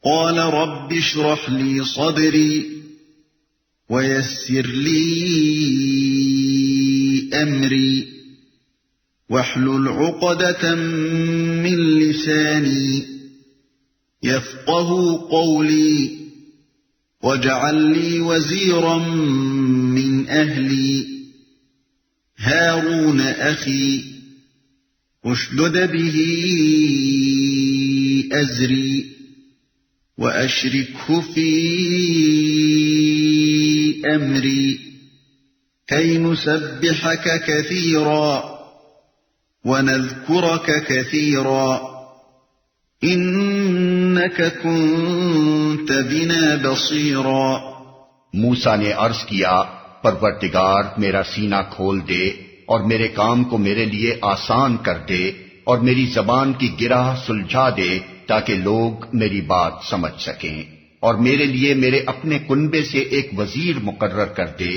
قال رب اشرح لي صدري ويسر لي أمري واحلل عقدة من لساني يفقهوا قولي واجعل لي وزيرا من أهلي هارون أخي اشدد به أزري وأشركه في أمري كي نسبحك كثيرا ونذكرك كثيرا إنك كنت بنا بصيرا۔ موسیٰ نے عرض کیا، پروردگار میرا سینہ کھول دے اور میرے کام کو میرے لیے آسان کر دے اور میری زبان کی گرہ سلجھا دے تاکہ لوگ میری بات سمجھ سکیں، اور میرے لیے میرے اپنے کنبے سے ایک وزیر مقرر کر دے،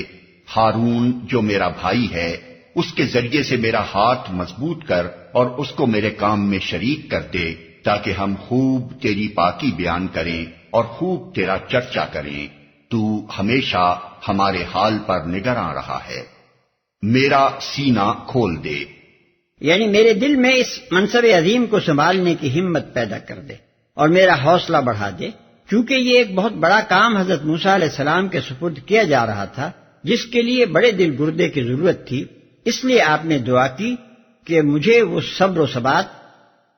ہارون جو میرا بھائی ہے، اس کے ذریعے سے میرا ہاتھ مضبوط کر اور اس کو میرے کام میں شریک کر دے تاکہ ہم خوب تیری پاکی بیان کریں اور خوب تیرا چرچا کریں۔ تو ہمیشہ ہمارے حال پر نگراں رہا ہے۔ میرا سینہ کھول دے، یعنی میرے دل میں اس منصب عظیم کو سنبھالنے کی ہمت پیدا کر دے اور میرا حوصلہ بڑھا دے، چونکہ یہ ایک بہت بڑا کام حضرت موسیٰ علیہ السلام کے سپرد کیا جا رہا تھا، جس کے لیے بڑے دل گردے کی ضرورت تھی۔ اس لیے آپ نے دعا کی کہ مجھے وہ صبر و ثبات،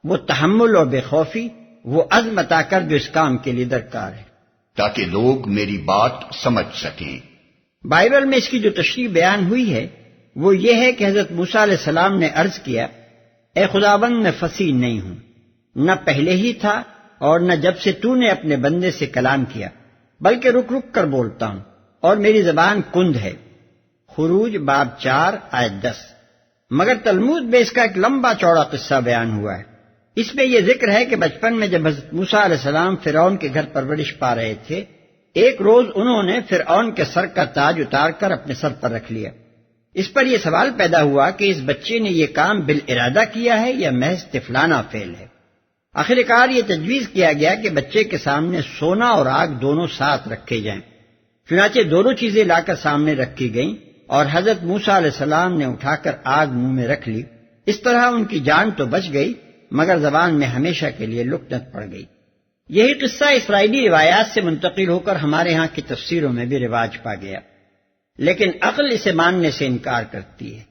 وہ تحمل اور بے خوفی، وہ عزم عطا کر جو اس کام کے لیے درکار ہے، تاکہ لوگ میری بات سمجھ سکیں۔ بائبل میں اس کی جو تشریح بیان ہوئی ہے وہ یہ ہے کہ حضرت موسیٰ علیہ السلام نے عرض کیا، اے خداوند میں فصیح نہیں ہوں، نہ پہلے ہی تھا اور نہ جب سے تو نے اپنے بندے سے کلام کیا، بلکہ رک رک کر بولتا ہوں اور میری زبان کند ہے۔ خروج باب 4 آیت 10۔ مگر تلمود میں اس کا ایک لمبا چوڑا قصہ بیان ہوا ہے۔ اس میں یہ ذکر ہے کہ بچپن میں جب حضرت موسیٰ علیہ السلام فرعون کے گھر پرورش پا رہے تھے، ایک روز انہوں نے فرعون کے سر کا تاج اتار کر اپنے سر پر رکھ لیا۔ اس پر یہ سوال پیدا ہوا کہ اس بچے نے یہ کام بالارادہ کیا ہے یا محض طفلانہ فعل ہے۔ آخر کار یہ تجویز کیا گیا کہ بچے کے سامنے سونا اور آگ دونوں ساتھ رکھے جائیں۔ چنانچہ دونوں چیزیں لا کر سامنے رکھی گئیں اور حضرت موسیٰ علیہ السلام نے اٹھا کر آگ منہ میں رکھ لی۔ اس طرح ان کی جان تو بچ گئی مگر زبان میں ہمیشہ کے لیے لکنت پڑ گئی۔ یہی قصہ اسرائیلی روایات سے منتقل ہو کر ہمارے ہاں کی تفسیروں میں بھی رواج پا گیا، لیکن عقل اسے ماننے سے انکار کرتی ہے،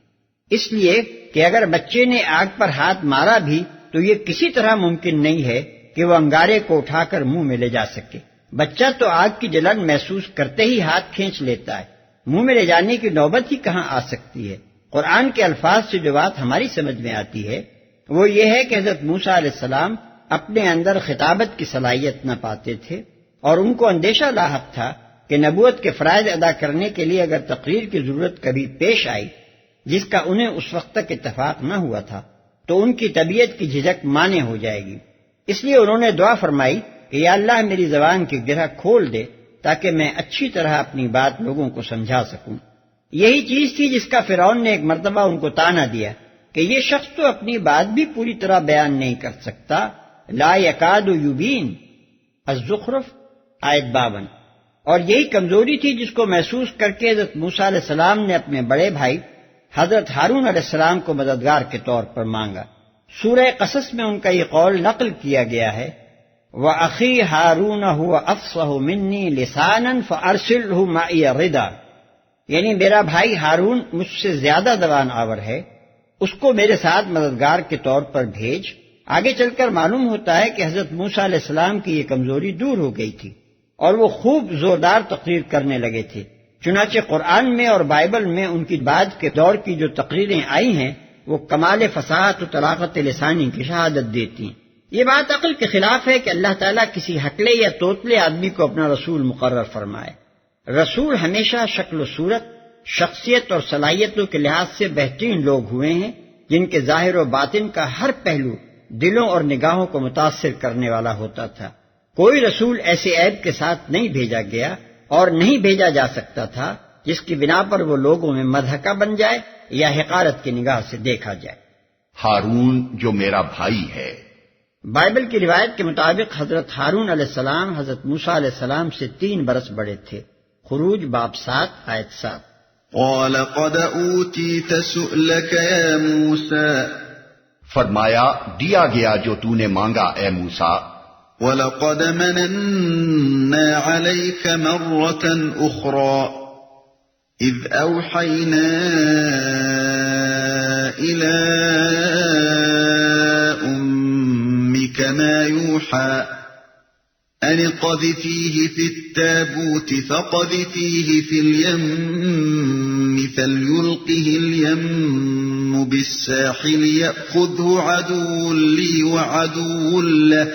اس لیے کہ اگر بچے نے آگ پر ہاتھ مارا بھی تو یہ کسی طرح ممکن نہیں ہے کہ وہ انگارے کو اٹھا کر منہ میں لے جا سکے۔ بچہ تو آگ کی جلن محسوس کرتے ہی ہاتھ کھینچ لیتا ہے، منہ میں لے جانے کی نوبت ہی کہاں آ سکتی ہے۔ قرآن کے الفاظ سے جو بات ہماری سمجھ میں آتی ہے وہ یہ ہے کہ حضرت موسیٰ علیہ السلام اپنے اندر خطابت کی صلاحیت نہ پاتے تھے اور ان کو اندیشہ لاحق تھا کہ نبوت کے فرائض ادا کرنے کے لیے اگر تقریر کی ضرورت کبھی پیش آئی جس کا انہیں اس وقت تک اتفاق نہ ہوا تھا تو ان کی طبیعت کی جھجک مانے ہو جائے گی۔ اس لیے انہوں نے دعا فرمائی کہ یا اللہ میری زبان کی گرہ کھول دے تاکہ میں اچھی طرح اپنی بات لوگوں کو سمجھا سکوں۔ یہی چیز تھی جس کا فرعون نے ایک مرتبہ ان کو طعنہ دیا کہ یہ شخص تو اپنی بات بھی پوری طرح بیان نہیں کر سکتا، لا یکاد یبین، الزخرف آیت 52۔ اور یہی کمزوری تھی جس کو محسوس کر کے حضرت موسیٰ علیہ السلام نے اپنے بڑے بھائی حضرت ہارون علیہ السلام کو مددگار کے طور پر مانگا۔ سورہ قصص میں ان کا یہ قول نقل کیا گیا ہے، وَأَخِي هَارُونَ هُوَ أَفْصَحُ مِنِّي لِسَانًا فَأَرْسِلْهُ مَعِيَ رِدًا، یعنی میرا بھائی ہارون مجھ سے زیادہ زبان آور ہے، اس کو میرے ساتھ مددگار کے طور پر بھیج۔ آگے چل کر معلوم ہوتا ہے کہ حضرت موسیٰ علیہ السلام کی یہ کمزوری دور ہو گئی تھی اور وہ خوب زوردار تقریر کرنے لگے تھے۔ چنانچہ قرآن میں اور بائبل میں ان کی بعد کے دور کی جو تقریریں آئی ہیں وہ کمال فصاحت و طلاقت لسانی کی شہادت دیتی ہیں۔ یہ بات عقل کے خلاف ہے کہ اللہ تعالیٰ کسی ہکلے یا توتلے آدمی کو اپنا رسول مقرر فرمائے۔ رسول ہمیشہ شکل و صورت، شخصیت اور صلاحیتوں کے لحاظ سے بہترین لوگ ہوئے ہیں جن کے ظاہر و باطن کا ہر پہلو دلوں اور نگاہوں کو متاثر کرنے والا ہوتا تھا۔ کوئی رسول ایسے عیب کے ساتھ نہیں بھیجا گیا اور نہیں بھیجا جا سکتا تھا جس کی بنا پر وہ لوگوں میں مضحکہ بن جائے یا حقارت کی نگاہ سے دیکھا جائے۔ ہارون جو میرا بھائی ہے، بائبل کی روایت کے مطابق حضرت ہارون علیہ السلام حضرت موسیٰ علیہ السلام سے 3 برس بڑے تھے۔ خروج باب 7 آیت 7۔ قال قد اوتیت سؤلک یا موسیٰ، فرمایا دیا گیا جو تو نے مانگا اے موسیٰ، وَلَقَدْ مَنَنَّا عَلَيْكَ مَرَّةً أُخْرَى إِذْ أَوْحَيْنَا إِلَىٰ أُمِّكَ مَا يُوحَىٰ أَنِ اقْذِفِيهِ فِي التَّابُوتِ فَاقْذِفِيهِ فِي الْيَمِّ فَلْيُلْقِهِ الْيَمُّ بِالسَّاحِلِ يَأْخُذْهُ عَدُوٌّ لِّي وَعَدُوٌّ لَّهُ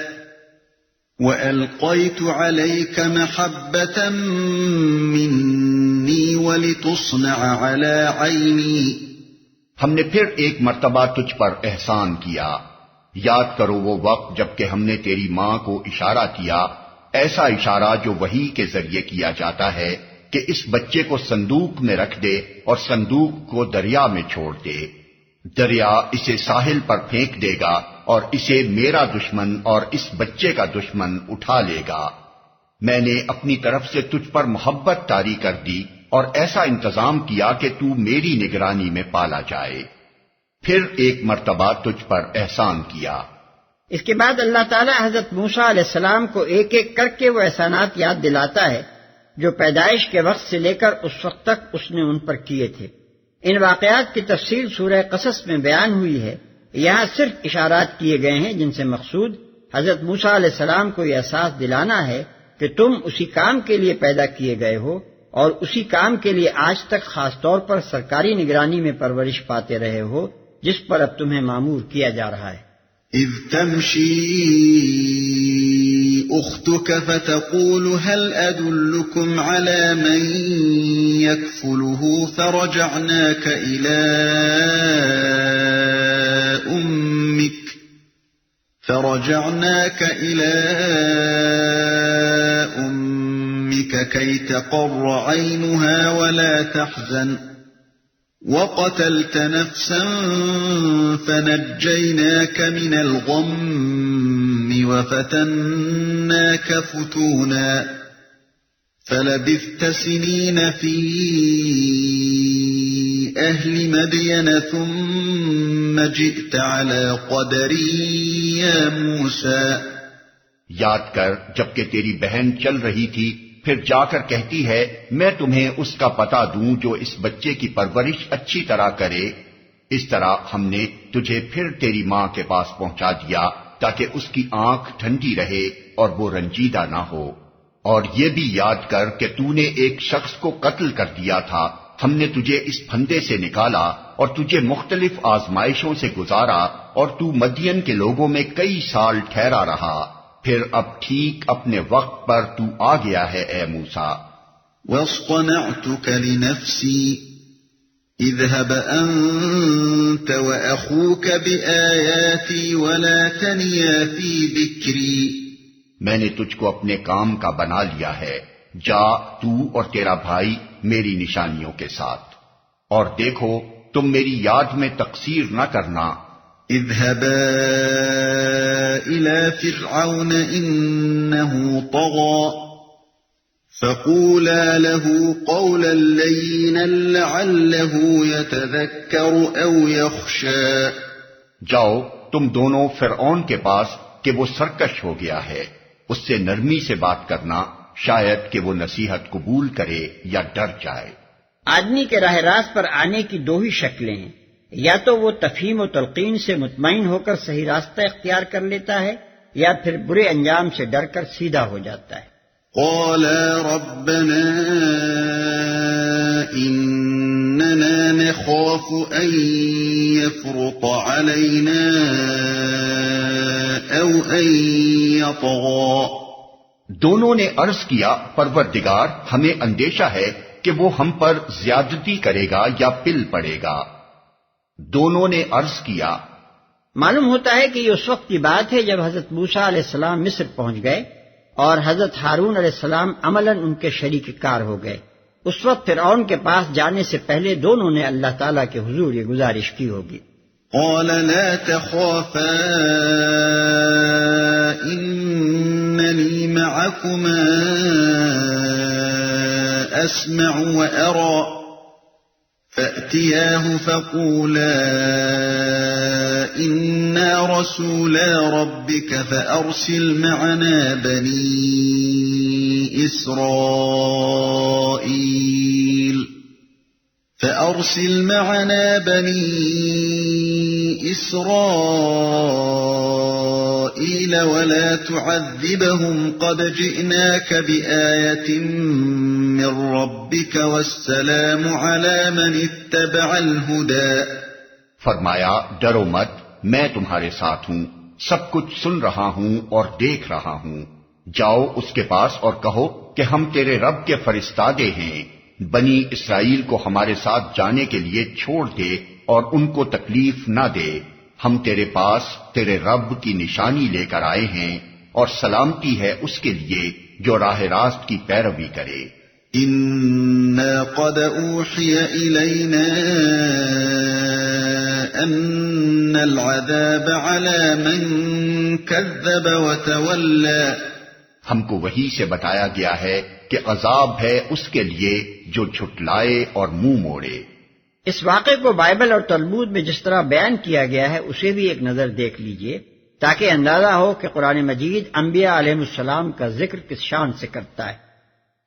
وَأَلْقَيْتُ عَلَيْكَ مَحَبَّةً مِّنِّي وَلِتُصْنَعَ عَلَىٰ عَيْنِي۔ ہم نے پھر ایک مرتبہ تجھ پر احسان کیا، یاد کرو وہ وقت جب کہ ہم نے تیری ماں کو اشارہ کیا، ایسا اشارہ جو وحی کے ذریعے کیا جاتا ہے کہ اس بچے کو صندوق میں رکھ دے اور صندوق کو دریا میں چھوڑ دے، دریا اسے ساحل پر پھینک دے گا اور اسے میرا دشمن اور اس بچے کا دشمن اٹھا لے گا۔ میں نے اپنی طرف سے تجھ پر محبت طاری کر دی اور ایسا انتظام کیا کہ تو میری نگرانی میں پالا جائے۔ پھر ایک مرتبہ تجھ پر احسان کیا۔ اس کے بعد اللہ تعالیٰ حضرت موسیٰ علیہ السلام کو ایک ایک کر کے وہ احسانات یاد دلاتا ہے جو پیدائش کے وقت سے لے کر اس وقت تک اس نے ان پر کیے تھے۔ ان واقعات کی تفصیل سورہ قصص میں بیان ہوئی ہے، یہاں صرف اشارات کیے گئے ہیں جن سے مقصود حضرت موسیٰ علیہ السلام کو یہ احساس دلانا ہے کہ تم اسی کام کے لیے پیدا کیے گئے ہو اور اسی کام کے لیے آج تک خاص طور پر سرکاری نگرانی میں پرورش پاتے رہے ہو جس پر اب تمہیں مامور کیا جا رہا ہے۔ اذ تمشی اختك فتقول هل ادلكم على من يكفله فرجعناك الى امك كي تقر عينها ولا تحزن وقتلت نفسا فنجيناك من الغم وفتناك فتونا فلبثت سنين في أهل مدين ثم جئت على قدر يا موسى۔ یاد کر جبکہ تیری بہن چل رہی تھی پھر جا کر کہتی ہے میں تمہیں اس کا پتہ دوں جو اس بچے کی پرورش اچھی طرح کرے، اس طرح ہم نے تجھے پھر تیری ماں کے پاس پہنچا دیا تاکہ اس کی آنکھ ٹھنڈی رہے اور وہ رنجیدہ نہ ہو۔ اور یہ بھی یاد کر کہ تو نے ایک شخص کو قتل کر دیا تھا، ہم نے تجھے اس پھندے سے نکالا اور تجھے مختلف آزمائشوں سے گزارا اور تو مدین کے لوگوں میں کئی سال ٹھہرا رہا، پھر اب ٹھیک اپنے وقت پر تو آ گیا ہے اے موسیٰ۔ وَاصْطَنَعْتُكَ لِنَفْسِي اذْهَبْ أَنْتَ وَأَخُوكَ بِآيَاتِي وَلَا تَنِيَا فِي ذِكْرِي۔ میں نے تجھ کو اپنے کام کا بنا لیا ہے، جا تو اور تیرا بھائی میری نشانیوں کے ساتھ، اور دیکھو تم میری یاد میں تقصیر نہ کرنا۔ اذهبا إلى فرعون إنه طغى فقولا له قولا لينا لعله يتذكر أو يخشى۔ جاؤ تم دونوں فرعون کے پاس کہ وہ سرکش ہو گیا ہے، اس سے نرمی سے بات کرنا، شاید کہ وہ نصیحت قبول کرے یا ڈر جائے۔ آدمی کے راہ راست پر آنے کی 2 ہی شکلیں ہیں، یا تو وہ تفہیم و تلقین سے مطمئن ہو کر صحیح راستہ اختیار کر لیتا ہے یا پھر برے انجام سے ڈر کر سیدھا ہو جاتا ہے۔ قالا ربنا اننا نخاف ان يفرط علينا او ان يطغى۔ دونوں نے عرض کیا پروردگار ہمیں اندیشہ ہے کہ وہ ہم پر زیادتی کرے گا یا پل پڑے گا۔ دونوں نے عرض کیا۔ معلوم ہوتا ہے کہ یہ اس وقت کی بات ہے جب حضرت موسیٰ علیہ السلام مصر پہنچ گئے اور حضرت ہارون علیہ السلام عملاً ان کے شریک کار ہو گئے۔ اس وقت فرعون کے پاس جانے سے پہلے دونوں نے اللہ تعالیٰ کے حضور یہ گزارش کی ہوگی۔ قال لا تخافا إنني معكما أسمع وأرى فأتياه فقولا إنا رسولا ربك فأرسل معنا بني إسرائيل ولا تعذبهم قد جئناك بآية من ربك والسلام على من اتبع الهدى. فرمایا ڈرو مت، میں تمہارے ساتھ ہوں، سب کچھ سن رہا ہوں اور دیکھ رہا ہوں. جاؤ اس کے پاس اور کہو کہ ہم تیرے رب کے فرستادے ہیں، بنی اسرائیل کو ہمارے ساتھ جانے کے لیے چھوڑ دے اور ان کو تکلیف نہ دے. ہم تیرے پاس تیرے رب کی نشانی لے کر آئے ہیں اور سلامتی ہے اس کے لیے جو راہ راست کی پیروی کرے. إنا قد أوحي إلينا أن العذاب على من كذب وتولى. ہم کو وحی سے بتایا گیا ہے کہ عذاب ہے اس کے لیے جو جھٹلائے اور منہ موڑے. اس واقعے کو بائبل اور تلمود میں جس طرح بیان کیا گیا ہے اسے بھی ایک نظر دیکھ لیجئے تاکہ اندازہ ہو کہ قرآن مجید انبیاء علیہ السلام کا ذکر کس شان سے کرتا ہے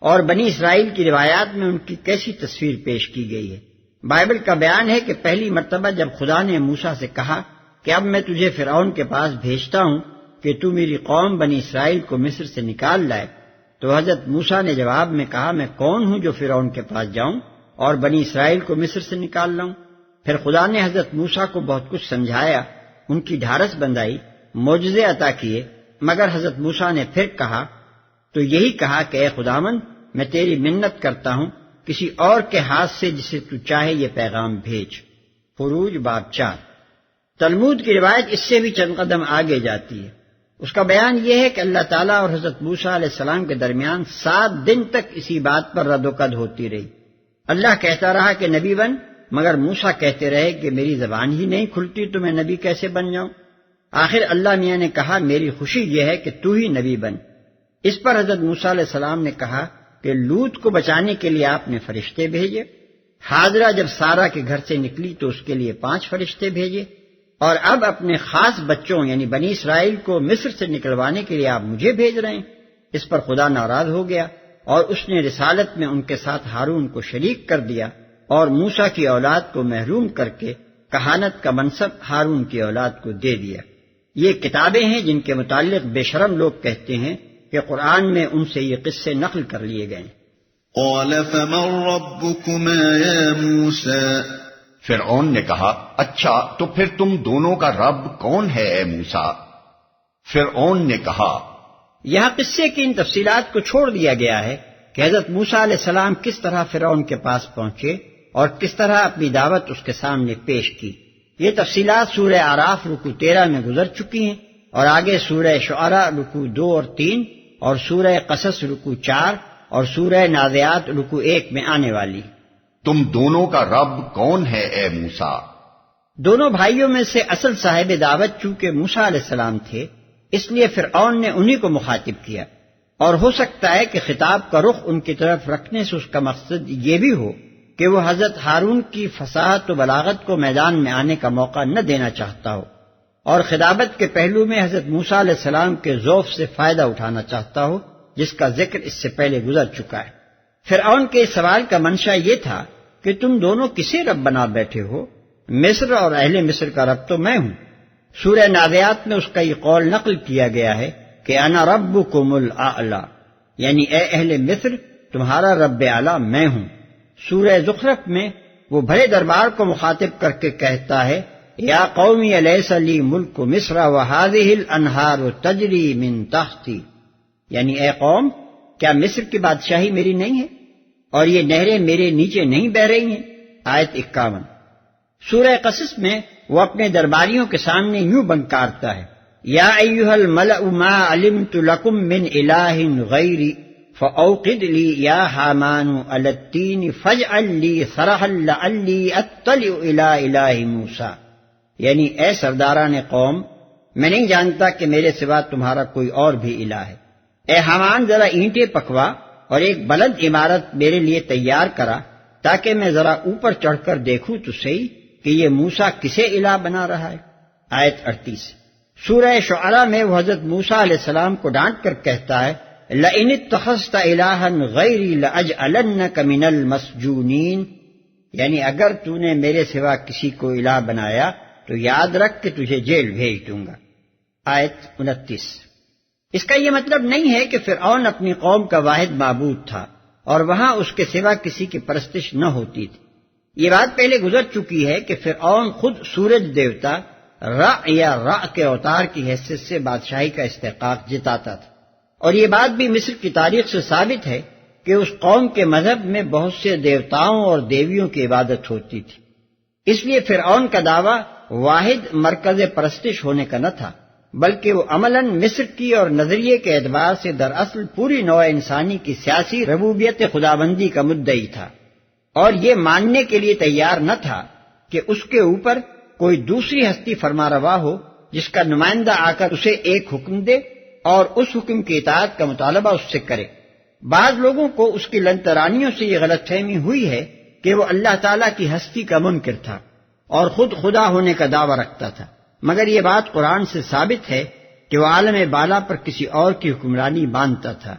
اور بنی اسرائیل کی روایات میں ان کی کیسی تصویر پیش کی گئی ہے. بائبل کا بیان ہے کہ پہلی مرتبہ جب خدا نے موسیٰ سے کہا کہ اب میں تجھے فرعون کے پاس بھیجتا ہوں کہ تو میری قوم بنی اسرائیل کو مصر سے نکال لائے، تو حضرت موسیٰ نے جواب میں کہا میں کون ہوں جو فرعون کے پاس جاؤں اور بنی اسرائیل کو مصر سے نکال لاؤں. پھر خدا نے حضرت موسیٰ کو بہت کچھ سمجھایا، ان کی ڈھارس بندھائی، معجزے عطا کیے، مگر حضرت موسیٰ نے پھر کہا تو یہی کہا کہ اے خداوند میں تیری منت کرتا ہوں کسی اور کے ہاتھ سے جسے تو چاہے یہ پیغام بھیج. خروج باب 4. تلمود کی روایت اس سے بھی چند قدم آگے جاتی ہے. اس کا بیان یہ ہے کہ اللہ تعالیٰ اور حضرت موسیٰ علیہ السلام کے درمیان 7 دن تک اسی بات پر رد و قد ہوتی رہی. اللہ کہتا رہا کہ نبی بن، مگر موسیٰ کہتے رہے کہ میری زبان ہی نہیں کھلتی تو میں نبی کیسے بن جاؤں. آخر اللہ میاں نے کہا میری خوشی یہ ہے کہ تو ہی نبی بن. اس پر حضرت موسیٰ علیہ السلام نے کہا کہ لوط کو بچانے کے لیے آپ نے فرشتے بھیجے. حاضرہ جب سارا کے گھر سے نکلی تو اس کے لیے 5 فرشتے بھیجے، اور اب اپنے خاص بچوں یعنی بنی اسرائیل کو مصر سے نکلوانے کے لیے آپ مجھے بھیج رہے ہیں. اس پر خدا ناراض ہو گیا اور اس نے رسالت میں ان کے ساتھ ہارون کو شریک کر دیا اور موسیٰ کی اولاد کو محروم کر کے کہانت کا منصب ہارون کی اولاد کو دے دیا. یہ کتابیں ہیں جن کے متعلق بے شرم لوگ کہتے ہیں کہ قرآن میں ان سے یہ قصے نقل کر لیے گئے. قال فمن ربكما يا موسى. فرعون نے کہا اچھا تو پھر تم دونوں کا رب کون ہے اے موسیٰ؟ فرعون نے کہا یہاں قصے کی ان تفصیلات کو چھوڑ دیا گیا ہے کہ حضرت موسیٰ علیہ السلام کس طرح فرعون کے پاس پہنچے اور کس طرح اپنی دعوت اس کے سامنے پیش کی. یہ تفصیلات سورہ اعراف رکوع 13 میں گزر چکی ہیں اور آگے سورہ شعراء رکوع 2 اور 3 اور سورہ قصص رکوع 4 اور سورہ نازعات رکوع 1 میں آنے والی. تم دونوں کا رب کون ہے اے موسیٰ؟ دونوں بھائیوں میں سے اصل صاحب دعوت چونکہ موسیٰ علیہ السلام تھے اس لیے فرعون نے انہی کو مخاطب کیا، اور ہو سکتا ہے کہ خطاب کا رخ ان کی طرف رکھنے سے اس کا مقصد یہ بھی ہو کہ وہ حضرت ہارون کی فصاحت و بلاغت کو میدان میں آنے کا موقع نہ دینا چاہتا ہو اور خطابت کے پہلو میں حضرت موسیٰ علیہ السلام کے ذوف سے فائدہ اٹھانا چاہتا ہو جس کا ذکر اس سے پہلے گزر چکا ہے. فرعون کے اس سوال کا منشا یہ تھا کہ تم دونوں کسے رب بنا بیٹھے ہو؟ مصر اور اہل مصر کا رب تو میں ہوں. سورہ نازعات میں اس کا یہ قول نقل کیا گیا ہے کہ انا ربکم الاعلی، یعنی اے اہل مصر تمہارا رب اعلی میں ہوں. سورہ زخرف میں وہ بڑے دربار کو مخاطب کر کے کہتا ہے یا قومی الیس لی ملک مصر وہذہ الانہار تجری من تحتی، یعنی اے قوم کیا مصر کی بادشاہی میری نہیں ہے اور یہ نہریں میرے نیچے نہیں بہ رہی ہیں. آیت 51. سورہ قصص میں وہ اپنے درباریوں کے سامنے یوں بنکارتا ہے یا ایھا الملأ ما علمت لکم من الہ غیری فاوقد لی یا حامان علی الطین فاجعل لی صرحا لعلی اطلع الی الہ موسیٰ. یعنی اے سرداران قوم، میں نہیں جانتا کہ میرے سوا تمہارا کوئی اور بھی الہ ہے۔ اے حامان، ذرا اینٹیں پکوا اور ایک بلند عمارت میرے لیے تیار کرا تاکہ میں ذرا اوپر چڑھ کر دیکھوں تو صحیح کہ یہ موسیٰ کسے الہ بنا رہا ہے۔ آیت 38۔ سورہ شعراء میں وہ حضرت موسیٰ علیہ السلام کو ڈانٹ کر کہتا ہے لَإِنِ اتَّخَذْتَ إِلَٰهًا غَيْرِي لَأَجْعَلَنَّكَ مِنَ الْمَسْجُونِينَ، یعنی اگر تو نے میرے سوا کسی کو الہ بنایا تو یاد رکھ کہ تجھے جیل بھیج دوں گا۔ آیت 29۔ اس کا یہ مطلب نہیں ہے کہ فرعون اپنی قوم کا واحد معبود تھا اور وہاں اس کے سوا کسی کی پرستش نہ ہوتی تھی۔ یہ بات پہلے گزر چکی ہے کہ فرعون خود سورج دیوتا را یا را کے اوتار کی حیثیت سے بادشاہی کا استحقاق جتاتا تھا، اور یہ بات بھی مصر کی تاریخ سے ثابت ہے کہ اس قوم کے مذہب میں بہت سے دیوتاؤں اور دیویوں کی عبادت ہوتی تھی۔ اس لیے فرعون کا دعویٰ واحد مرکز پرستش ہونے کا نہ تھا، بلکہ وہ عملاً مصر کی اور نظریے کے اعتبار سے دراصل پوری نوع انسانی کی سیاسی ربوبیت خداوندی کا مدعی تھا، اور یہ ماننے کے لیے تیار نہ تھا کہ اس کے اوپر کوئی دوسری ہستی فرما روا ہو جس کا نمائندہ آ کر اسے ایک حکم دے اور اس حکم کی اطاعت کا مطالبہ اس سے کرے۔ بعض لوگوں کو اس کی لن ترانیوں سے یہ غلط فہمی ہوئی ہے کہ وہ اللہ تعالیٰ کی ہستی کا منکر تھا اور خود خدا ہونے کا دعویٰ رکھتا تھا، مگر یہ بات قرآن سے ثابت ہے کہ وہ عالم بالا پر کسی اور کی حکمرانی مانتا تھا۔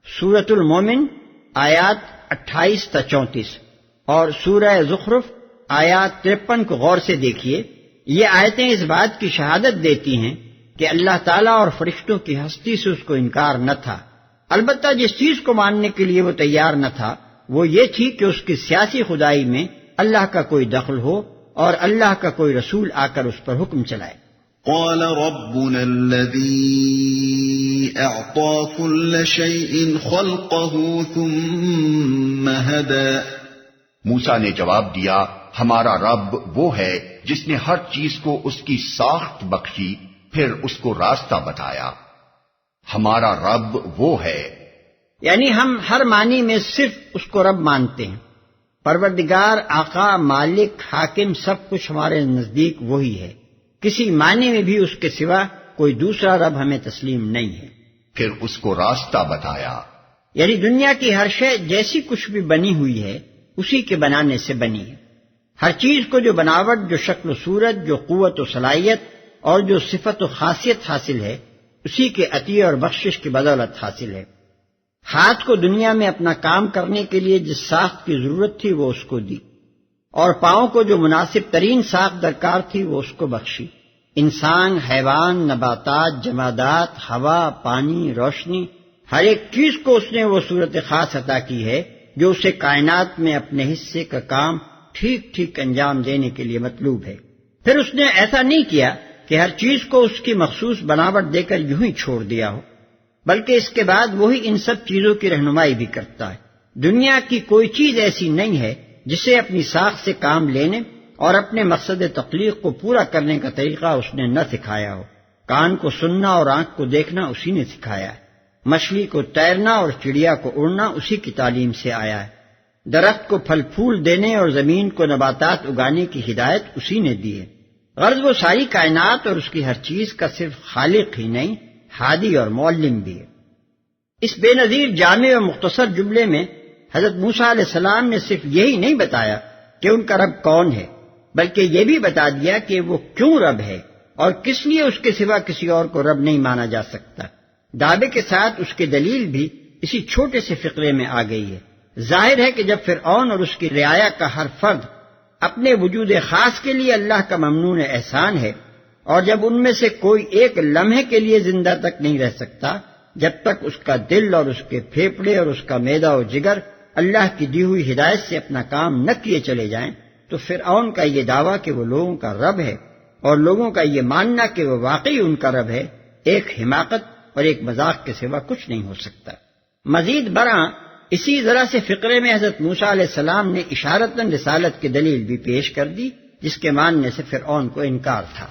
سورۃ المومن آیات 28 تا 34 اور سورہ زخرف آیات 53 کو غور سے دیکھیے۔ یہ آیتیں اس بات کی شہادت دیتی ہیں کہ اللہ تعالیٰ اور فرشتوں کی ہستی سے اس کو انکار نہ تھا، البتہ جس چیز کو ماننے کے لیے وہ تیار نہ تھا وہ یہ تھی کہ اس کی سیاسی خدائی میں اللہ کا کوئی دخل ہو اور اللہ کا کوئی رسول آ کر اس پر حکم چلائے۔ قال ربنا الذي أعطى كل شيء خلقه ثم هدى۔ موسیٰ نے جواب دیا، ہمارا رب وہ ہے جس نے ہر چیز کو اس کی ساخت بخشی پھر اس کو راستہ بتایا۔ ہمارا رب وہ ہے، یعنی ہم ہر معنی میں صرف اس کو رب مانتے ہیں۔ پروردگار، آقا، مالک، حاکم، سب کچھ ہمارے نزدیک وہی ہے، کسی معنی میں بھی اس کے سوا کوئی دوسرا رب ہمیں تسلیم نہیں ہے۔ پھر اس کو راستہ بتایا، یعنی دنیا کی ہر شے جیسی کچھ بھی بنی ہوئی ہے اسی کے بنانے سے بنی ہے۔ ہر چیز کو جو بناوٹ، جو شکل و صورت، جو قوت و صلاحیت اور جو صفت و خاصیت حاصل ہے اسی کے عطیہ اور بخشش کی بدولت حاصل ہے۔ ہاتھ کو دنیا میں اپنا کام کرنے کے لیے جس ساخت کی ضرورت تھی وہ اس کو دی، اور پاؤں کو جو مناسب ترین ساخت درکار تھی وہ اس کو بخشی۔ انسان، حیوان، نباتات، جمادات، ہوا، پانی، روشنی، ہر ایک چیز کو اس نے وہ صورت خاص عطا کی ہے جو اسے کائنات میں اپنے حصے کا کام ٹھیک ٹھیک انجام دینے کے لیے مطلوب ہے۔ پھر اس نے ایسا نہیں کیا کہ ہر چیز کو اس کی مخصوص بناوٹ دے کر یوں ہی چھوڑ دیا ہو، بلکہ اس کے بعد وہی ان سب چیزوں کی رہنمائی بھی کرتا ہے۔ دنیا کی کوئی چیز ایسی نہیں ہے جسے اپنی ساخت سے کام لینے اور اپنے مقصد تخلیق کو پورا کرنے کا طریقہ اس نے نہ سکھایا ہو۔ کان کو سننا اور آنکھ کو دیکھنا اسی نے سکھایا ہے، مچھلی کو تیرنا اور چڑیا کو اڑنا اسی کی تعلیم سے آیا ہے، درخت کو پھل پھول دینے اور زمین کو نباتات اگانے کی ہدایت اسی نے دی ہے۔ غرض وہ ساری کائنات اور اس کی ہر چیز کا صرف خالق ہی نہیں، ہادی اور معلم بھی ہے۔ اس بے نظیر جامع و مختصر جملے میں حضرت موسیٰ علیہ السلام نے صرف یہی نہیں بتایا کہ ان کا رب کون ہے، بلکہ یہ بھی بتا دیا کہ وہ کیوں رب ہے اور کس لیے اس کے سوا کسی اور کو رب نہیں مانا جا سکتا۔ دعوے کے ساتھ اس کی دلیل بھی اسی چھوٹے سے فقرے میں آ گئی ہے۔ ظاہر ہے کہ جب فرعون اور اس کی رعایا کا ہر فرد اپنے وجود خاص کے لیے اللہ کا ممنون احسان ہے، اور جب ان میں سے کوئی ایک لمحے کے لیے زندہ تک نہیں رہ سکتا جب تک اس کا دل اور اس کے پھیپھڑے اور اس کا معدہ و جگر اللہ کی دی ہوئی ہدایت سے اپنا کام نہ کیے چلے جائیں، تو فرعون کا یہ دعویٰ کہ وہ لوگوں کا رب ہے اور لوگوں کا یہ ماننا کہ وہ واقعی ان کا رب ہے ایک حماقت اور ایک مذاق کے سوا کچھ نہیں ہو سکتا۔ مزید برآں اسی ذرا سے فقرے میں حضرت موسیٰ علیہ السلام نے اشارتاً رسالت کی دلیل بھی پیش کر دی جس کے ماننے سے فرعون کو انکار تھا۔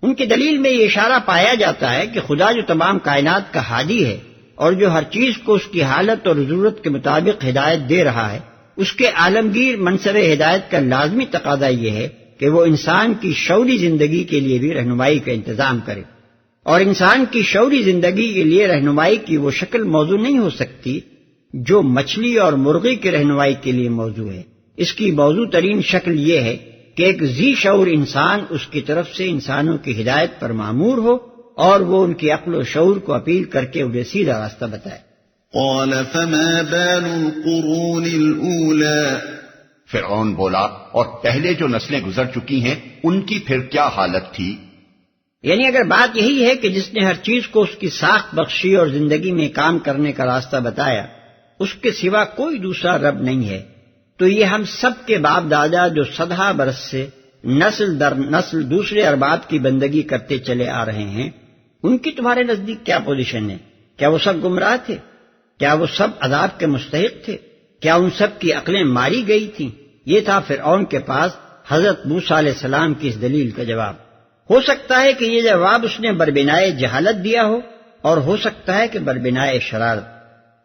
ان کی دلیل میں یہ اشارہ پایا جاتا ہے کہ خدا جو تمام کائنات کا ہادی ہے اور جو ہر چیز کو اس کی حالت اور ضرورت کے مطابق ہدایت دے رہا ہے، اس کے عالمگیر منصب ہدایت کا لازمی تقاضا یہ ہے کہ وہ انسان کی شعوری زندگی کے لیے بھی رہنمائی کا انتظام کرے، اور انسان کی شعوری زندگی کے لیے رہنمائی کی وہ شکل موزوں نہیں ہو سکتی جو مچھلی اور مرغی کی رہنمائی کے لیے موزوں ہے۔ اس کی موزوں ترین شکل یہ ہے کہ ایک ذی شعور انسان اس کی طرف سے انسانوں کی ہدایت پر مامور ہو اور وہ ان کی عقل و شعور کو اپیل کر کے انہیں سیدھا راستہ بتائے۔ قال فما بال القرون الأولى فرعون بولا، اور پہلے جو نسلیں گزر چکی ہیں ان کی پھر کیا حالت تھی؟ یعنی اگر بات یہی ہے کہ جس نے ہر چیز کو اس کی ساخت بخشی اور زندگی میں کام کرنے کا راستہ بتایا، اس کے سوا کوئی دوسرا رب نہیں ہے، تو یہ ہم سب کے باپ دادا جو 100 برس سے نسل در نسل دوسرے ارباب کی بندگی کرتے چلے آ رہے ہیں، ان کی تمہارے نزدیک کیا پوزیشن ہے؟ کیا وہ سب گمراہ تھے؟ کیا وہ سب عذاب کے مستحق تھے؟ کیا ان سب کی عقلیں ماری گئی تھیں؟ یہ تھا فرعون کے پاس حضرت موسیٰ علیہ السلام کی اس دلیل کا جواب۔ ہو سکتا ہے کہ یہ جواب اس نے بربنائے جہالت دیا ہو، اور ہو سکتا ہے کہ بربنائے شرارت،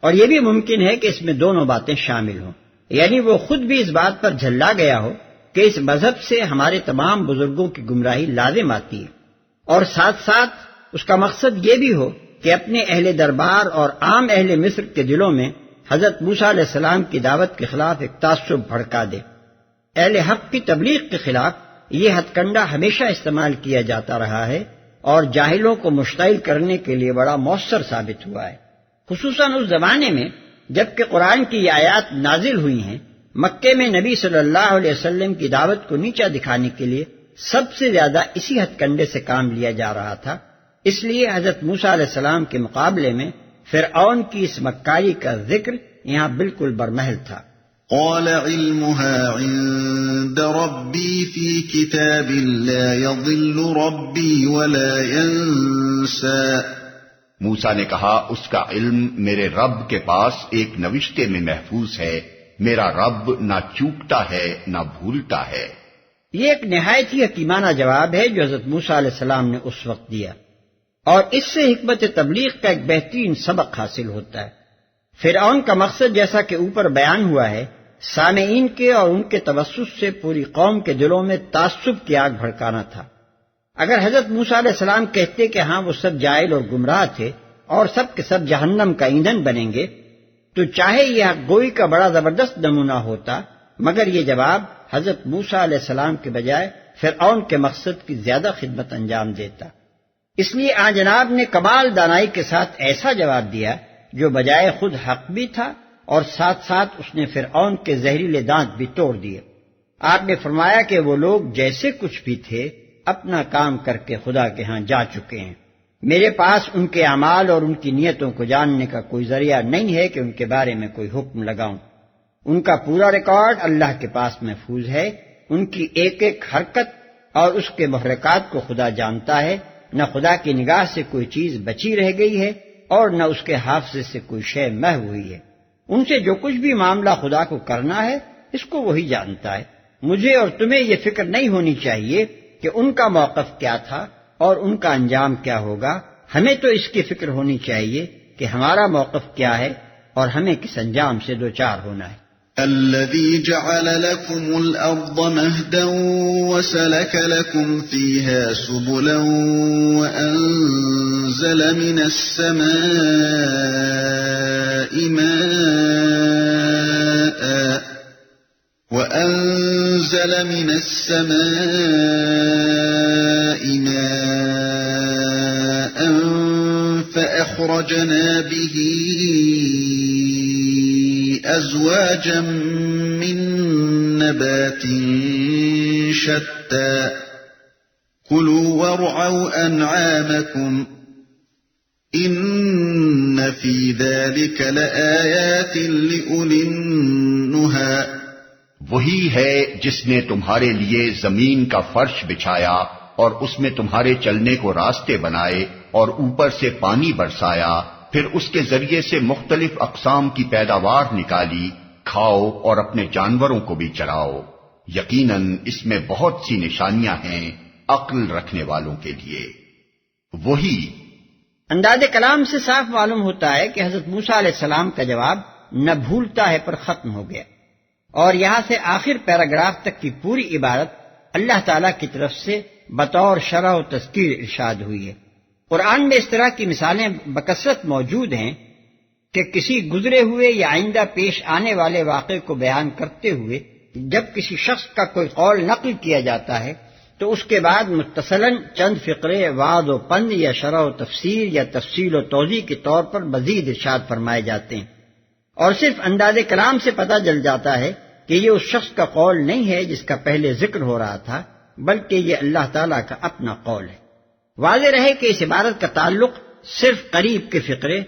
اور یہ بھی ممکن ہے کہ اس میں دونوں باتیں شامل ہوں، یعنی وہ خود بھی اس بات پر جھلا گیا ہو کہ اس مذہب سے ہمارے تمام بزرگوں کی گمراہی لازم آتی ہے، اور ساتھ ساتھ اس کا مقصد یہ بھی ہو کہ اپنے اہل دربار اور عام اہل مصر کے دلوں میں حضرت موسیٰ علیہ السلام کی دعوت کے خلاف ایک تعصب بھڑکا دے۔ اہل حق کی تبلیغ کے خلاف یہ ہتھ کنڈا ہمیشہ استعمال کیا جاتا رہا ہے اور جاہلوں کو مشتعل کرنے کے لیے بڑا مؤثر ثابت ہوا ہے، خصوصاً اس زمانے میں جبکہ قرآن کی یہ آیات نازل ہوئی ہیں۔ مکے میں نبی صلی اللہ علیہ وسلم کی دعوت کو نیچا دکھانے کے لیے سب سے زیادہ اسی ہتھ کنڈے سے کام لیا جا رہا تھا، اس لیے حضرت موسیٰ علیہ السلام کے مقابلے میں فرعون کی اس مکاری کا ذکر یہاں بالکل برمحل تھا۔ قال علمها عند ربي في كتاب لا يضل ربي ولا ينسى۔ موسیٰ نے کہا اس کا علم میرے رب کے پاس ایک نوشتے میں محفوظ ہے، میرا رب نہ چوکتا ہے نہ بھولتا ہے۔ یہ ایک نہایت ہی حکیمانہ جواب ہے جو حضرت موسیٰ علیہ السلام نے اس وقت دیا، اور اس سے حکمت تبلیغ کا ایک بہترین سبق حاصل ہوتا ہے۔ فرعون کا مقصد جیسا کہ اوپر بیان ہوا ہے، سامعین کے اور ان کے توسط سے پوری قوم کے دلوں میں تعصب کی آگ بھڑکانا تھا۔ اگر حضرت موسیٰ علیہ السلام کہتے کہ ہاں وہ سب جاہل اور گمراہ تھے اور سب کے سب جہنم کا ایندھن بنیں گے، تو چاہے یہ حق گوئی کا بڑا زبردست نمونہ ہوتا، مگر یہ جواب حضرت موسیٰ علیہ السلام کے بجائے فرعون کے مقصد کی زیادہ خدمت انجام دیتا۔ اس لیے آن جناب نے کمال دانائی کے ساتھ ایسا جواب دیا جو بجائے خود حق بھی تھا، اور ساتھ ساتھ اس نے فرعون کے زہریلے دانت بھی توڑ دیے۔ آپ نے فرمایا کہ وہ لوگ جیسے کچھ بھی تھے اپنا کام کر کے خدا کے ہاں جا چکے ہیں، میرے پاس ان کے اعمال اور ان کی نیتوں کو جاننے کا کوئی ذریعہ نہیں ہے کہ ان کے بارے میں کوئی حکم لگاؤں۔ ان کا پورا ریکارڈ اللہ کے پاس محفوظ ہے، ان کی ایک ایک حرکت اور اس کے محرکات کو خدا جانتا ہے، نہ خدا کی نگاہ سے کوئی چیز بچی رہ گئی ہے اور نہ اس کے حافظے سے کوئی شے محو ہوئی ہے۔ ان سے جو کچھ بھی معاملہ خدا کو کرنا ہے اس کو وہی جانتا ہے۔ مجھے اور تمہیں یہ فکر نہیں ہونی چاہیے کہ ان کا موقف کیا تھا اور ان کا انجام کیا ہوگا، ہمیں تو اس کی فکر ہونی چاہیے کہ ہمارا موقف کیا ہے اور ہمیں کس انجام سے دوچار ہونا ہے۔ الذي جعل لكم الأرض مهدا وسلك لكم فيها سبلا وأنزل من السماء ماء فأخرجنا به أزواجا من نبات شتى كلوا وارعوا أنعامكم إن في ذلك لآيات لأولي النهى۔ وہی ہے جس نے تمہارے لیے زمین کا فرش بچھایا اور اس میں تمہارے چلنے کو راستے بنائے اور اوپر سے پانی برسایا، پھر اس کے ذریعے سے مختلف اقسام کی پیداوار نکالی، کھاؤ اور اپنے جانوروں کو بھی چراؤ، یقیناً اس میں بہت سی نشانیاں ہیں عقل رکھنے والوں کے لیے۔ وہی انداز کلام سے صاف معلوم ہوتا ہے کہ حضرت موسیٰ علیہ السلام کا جواب نہ بھولتا ہے پر ختم ہو گیا، اور یہاں سے آخر پیراگراف تک کی پوری عبارت اللہ تعالیٰ کی طرف سے بطور شرح و تذکیر ارشاد ہوئی ہے۔ قرآن میں اس طرح کی مثالیں بکثرت موجود ہیں کہ کسی گزرے ہوئے یا آئندہ پیش آنے والے واقعے کو بیان کرتے ہوئے جب کسی شخص کا کوئی قول نقل کیا جاتا ہے تو اس کے بعد متصلاً چند فقرے وعظ و پند یا شرح و تفسیر یا تفصیل و توضیح کے طور پر مزید ارشاد فرمائے جاتے ہیں، اور صرف انداز کلام سے پتہ چل جاتا ہے کہ یہ اس شخص کا قول نہیں ہے جس کا پہلے ذکر ہو رہا تھا، بلکہ یہ اللہ تعالیٰ کا اپنا قول ہے۔ واضح رہے کہ اس عبارت کا تعلق صرف قریب کے فقرے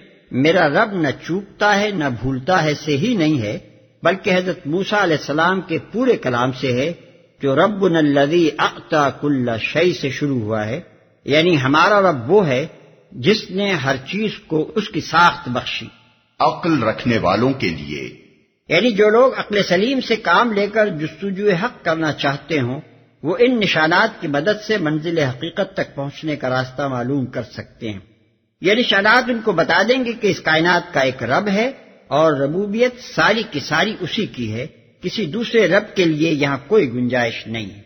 میرا رب نہ چوکتا ہے نہ بھولتا ہے سے ہی نہیں ہے، بلکہ حضرت موسیٰ علیہ السلام کے پورے کلام سے ہے جو ربنا الذی اعطی کل شیء سے شروع ہوا ہے، یعنی ہمارا رب وہ ہے جس نے ہر چیز کو اس کی ساخت بخشی۔ عقل رکھنے والوں کے لیے، یعنی جو لوگ عقل سلیم سے کام لے کر جستجو حق کرنا چاہتے ہوں وہ ان نشانات کی مدد سے منزل حقیقت تک پہنچنے کا راستہ معلوم کر سکتے ہیں۔ یہ نشانات ان کو بتا دیں گے کہ اس کائنات کا ایک رب ہے اور ربوبیت ساری کی ساری اسی کی ہے، کسی دوسرے رب کے لیے یہاں کوئی گنجائش نہیں ہے۔